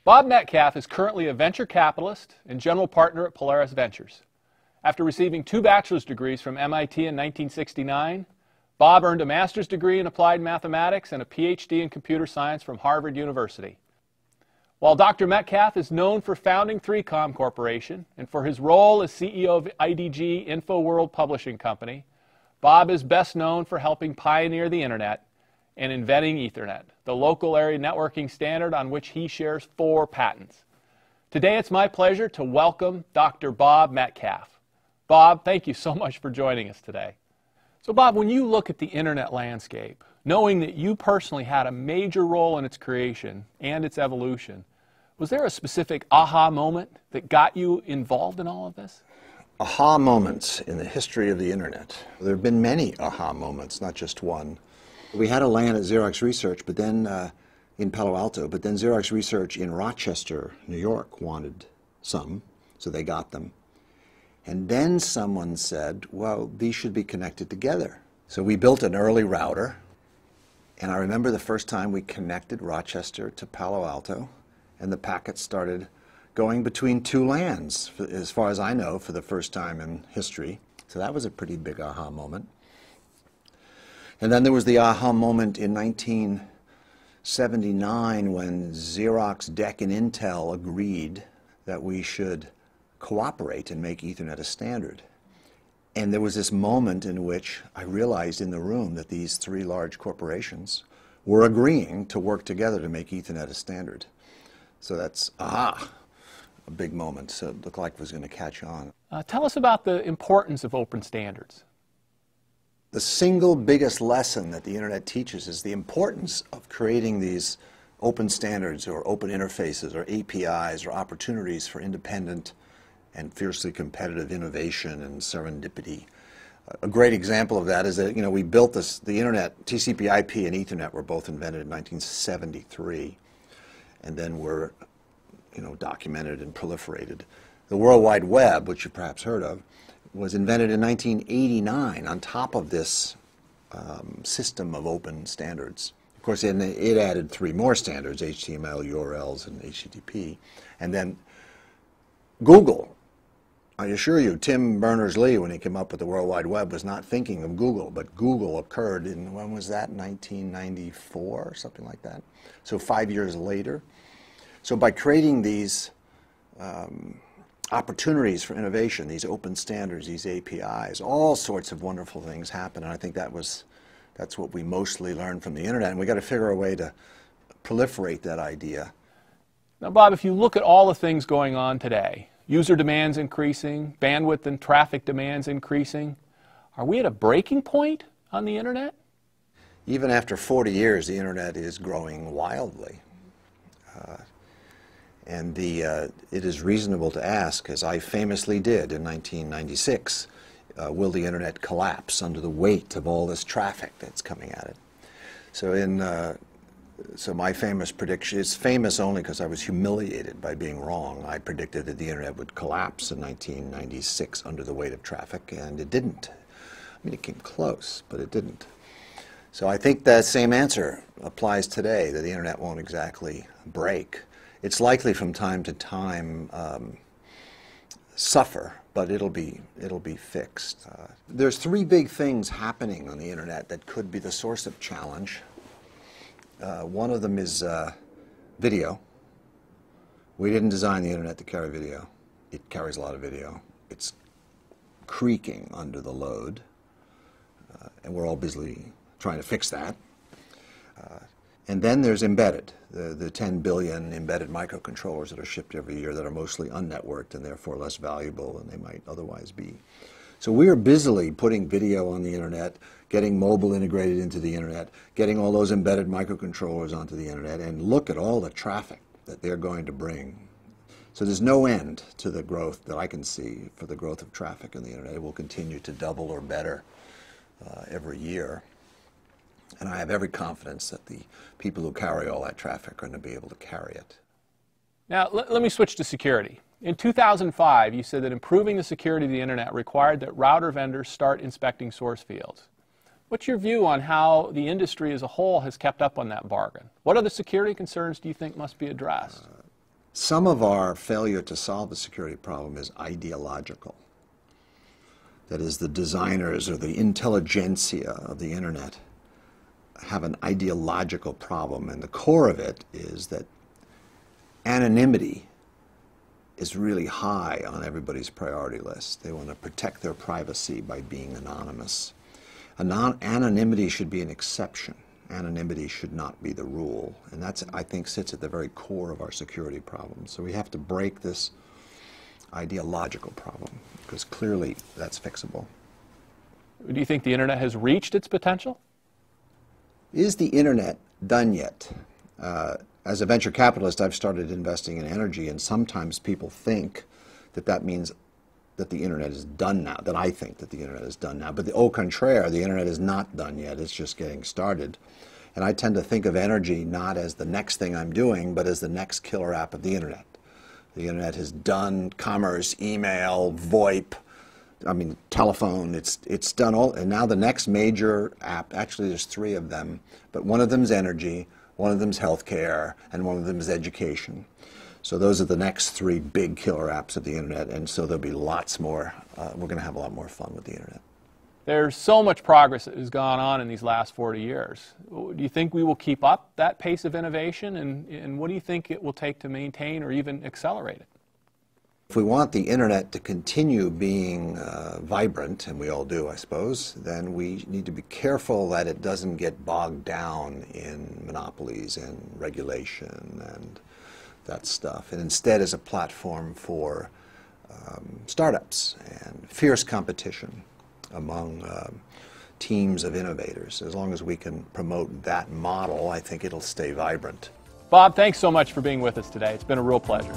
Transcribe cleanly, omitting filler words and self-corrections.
Bob Metcalfe is currently a venture capitalist and general partner at Polaris Ventures. After receiving 2 bachelor's degrees from MIT in 1969, Bob earned a master's degree in applied mathematics and a PhD in computer science from Harvard University. While Dr. Metcalfe is known for founding 3Com Corporation and for his role as CEO of IDG InfoWorld Publishing Company, Bob is best known for helping pioneer the Internet and inventing Ethernet, the local area networking standard on which he shares 4 patents. Today it's my pleasure to welcome Dr. Bob Metcalfe. Bob, thank you so much for joining us today. So Bob, when you look at the Internet landscape, knowing that you personally had a major role in its creation and its evolution, was there a specific aha moment that got you involved in all of this? Aha moments in the history of the Internet. There have been many aha moments, not just one. We had a land at Xerox Research, but then in Palo Alto, but then Xerox Research in Rochester, New York, wanted some, so they got them. And then someone said, well, these should be connected together. So we built an early router, and I remember the first time we connected Rochester to Palo Alto, and the packets started going between 2 lands, as far as I know, for the first time in history. So that was a pretty big aha moment. And then there was the aha moment in 1979 when Xerox, DEC, and Intel agreed that we should cooperate and make Ethernet a standard. And there was this moment in which I realized in the room that these 3 large corporations were agreeing to work together to make Ethernet a standard. So that's, a big moment. So it looked like it was going to catch on. Tell us about the importance of open standards. The single biggest lesson that the Internet teaches is the importance of creating these open standards or open interfaces or APIs or opportunities for independent and fiercely competitive innovation and serendipity. A great example of that is that, we built the Internet, TCP/IP and Ethernet were both invented in 1973, and then were, documented and proliferated. The World Wide Web, which you've perhaps heard of, was invented in 1989 on top of this system of open standards. Of course, it added 3 more standards, HTML, URLs, and HTTP. And then Google, I assure you, Tim Berners-Lee, when he came up with the World Wide Web, was not thinking of Google, but Google occurred in, when was that, 1994, or something like that? So 5 years later. So by creating these opportunities for innovation, these open standards, these APIs, all sorts of wonderful things happen, and I think that's what we mostly learned from the Internet, and we got to figure a way to proliferate that idea. Now, Bob, if you look at all the things going on today, user demands increasing, bandwidth and traffic demands increasing, are we at a breaking point on the Internet? Even after 40 years, the Internet is growing wildly. And it is reasonable to ask, as I famously did in 1996, will the Internet collapse under the weight of all this traffic that's coming at it? So my famous prediction is famous only because I was humiliated by being wrong. I predicted that the Internet would collapse in 1996 under the weight of traffic, and it didn't. I mean, it came close, but it didn't. So I think that same answer applies today, that the Internet won't exactly break. It's likely from time to time suffer, but it'll be fixed. There's 3 big things happening on the Internet that could be the source of challenge. One of them is video. We didn't design the Internet to carry video. It carries a lot of video. It's creaking under the load, and we're all busily trying to fix that. And then there's embedded, the 10 billion embedded microcontrollers that are shipped every year that are mostly unnetworked and therefore less valuable than they might otherwise be. So we are busily putting video on the Internet, getting mobile integrated into the Internet, getting all those embedded microcontrollers onto the Internet, and look at all the traffic that they're going to bring. So there's no end to the growth that I can see for the growth of traffic on the Internet. It will continue to double or better every year. And I have every confidence that the people who carry all that traffic are going to be able to carry it. Now, let me switch to security. In 2005, you said that improving the security of the internet required that router vendors start inspecting source fields. What's your view on how the industry as a whole has kept up on that bargain? What other security concerns do you think must be addressed? Some of our failure to solve the security problem is ideological. That is, the designers or the intelligentsia of the internet have an ideological problem, and the core of it is that anonymity is really high on everybody's priority list. They want to protect their privacy by being anonymous. Anonymity should be an exception. Anonymity should not be the rule, and that's, I think, sits at the very core of our security problem. So we have to break this ideological problem, because clearly that's fixable. Do you think the internet has reached its potential? Is the internet done yet? As a venture capitalist, I've started investing in energy, and sometimes people think that that means that the internet is done now, that I think that the internet is done now. But au contraire, the internet is not done yet. It's just getting started. And I tend to think of energy not as the next thing I'm doing, but as the next killer app of the internet. The internet has done commerce, email, VoIP, telephone, it's done all, and now the next major app, actually there's 3 of them, but one of them's energy, one of them's healthcare, and one of them is education. So those are the next 3 big killer apps of the internet, and so there'll be lots more. We're going to have a lot more fun with the internet. There's so much progress that has gone on in these last 40 years. Do you think we will keep up that pace of innovation, and what do you think it will take to maintain or even accelerate it? If we want the internet to continue being vibrant, and we all do, I suppose, then we need to be careful that it doesn't get bogged down in monopolies and regulation and that stuff, and instead is a platform for startups and fierce competition among teams of innovators. As long as we can promote that model, I think it'll stay vibrant. Bob, thanks so much for being with us today. It's been a real pleasure.